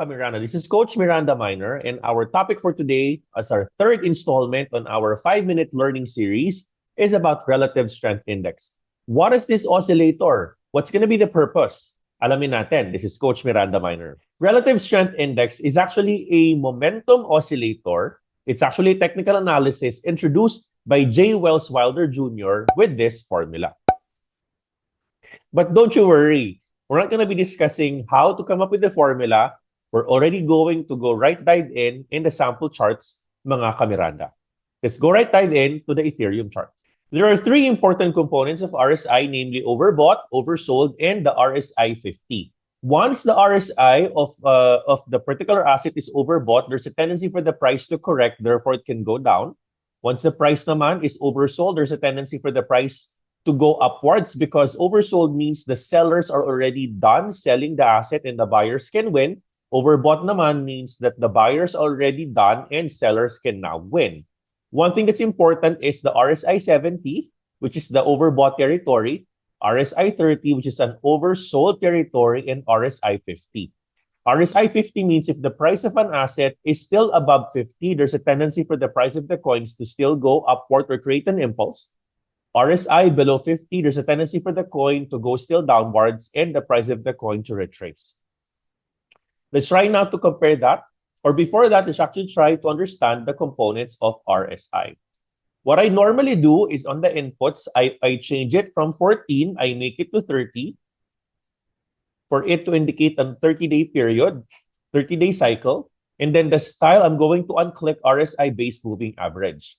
Miranda. This is Coach Miranda Miner, and our topic for today, as our third installment on our 5-minute learning series, is about relative strength index. What is this oscillator? What's going to be the purpose? Alamin natin. This is Coach Miranda Miner. Relative strength index is actually a momentum oscillator. It's actually a technical analysis introduced by J. Wells Wilder Jr. with this formula. But don't you worry. We're not going to be discussing how to come up with the formula. We're already going to go right dive in the sample charts, mga kamiranda. Let's go right dive in to the Ethereum chart. There are three important components of RSI, namely overbought, oversold, and the RSI 50. Once the RSI of the particular asset is overbought, there's a tendency for the price to correct, therefore it can go down. Once the price naman is oversold, there's a tendency for the price to go upwards because oversold means the sellers are already done selling the asset and the buyers can win. Overbought naman means that the buyers are already done and sellers can now win. One thing that's important is the RSI 70, which is the overbought territory, RSI 30, which is an oversold territory, and RSI 50. RSI 50 means if the price of an asset is still above 50, there's a tendency for the price of the coins to still go upward or create an impulse. RSI below 50, there's a tendency for the coin to go still downwards and the price of the coin to retrace. Let's try now to compare that. Or before that, let's actually try to understand the components of RSI. What I normally do is on the inputs, I change it from 14, I make it to 30 for it to indicate a 30-day period, 30-day cycle. And then the style, I'm going to unclick RSI-based moving average.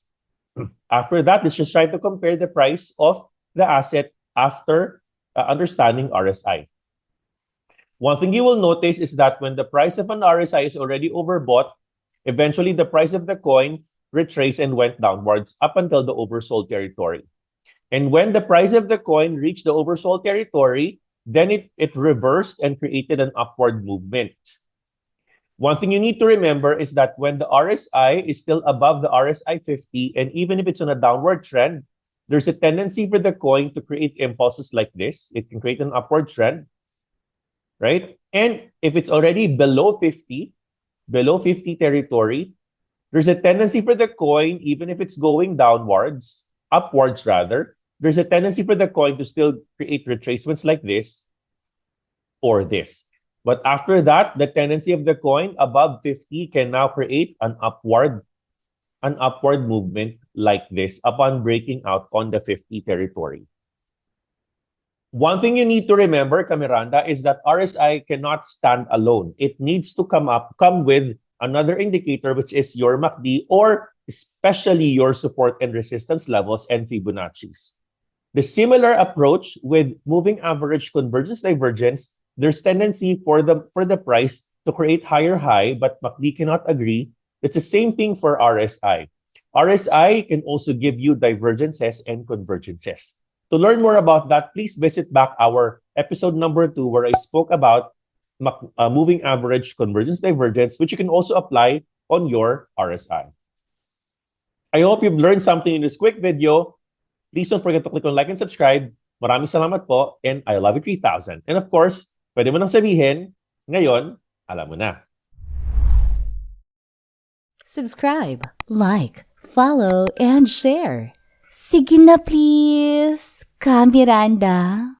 After that, let's just try to compare the price of the asset after understanding RSI. One thing you will notice is that when the price of an RSI is already overbought, eventually the price of the coin retraced and went downwards up until the oversold territory. And when the price of the coin reached the oversold territory, then it reversed and created an upward movement. One thing you need to remember is that when the RSI is still above the RSI 50, and even if it's on a downward trend, there's a tendency for the coin to create impulses like this. It can create an upward trend, right? And if it's already below 50 territory, there's a tendency for the coin, even if it's going downwards, upwards rather, there's a tendency for the coin to still create retracements like this or this. But after that, the tendency of the coin above 50 can now create an upward movement like this upon breaking out on the 50 territory. One thing you need to remember, Kamiranda, is that RSI cannot stand alone. It needs to come with another indicator, which is your MACD or especially your support and resistance levels and Fibonacci's. The similar approach with moving average convergence divergence, there's tendency for the price to create higher high, but MACD cannot agree. It's the same thing for RSI. RSI can also give you divergences and convergences. To learn more about that, please visit back our episode number 2 where I spoke about moving average convergence divergence, which you can also apply on your RSI. I hope you've learned something in this quick video. Please don't forget to click on like and subscribe. Maraming salamat po, and I love you 3,000. And of course, pwede mo nang sabihin, ngayon, alam mo na. Subscribe, like, follow, and share. Sige na please, Ka Miranda.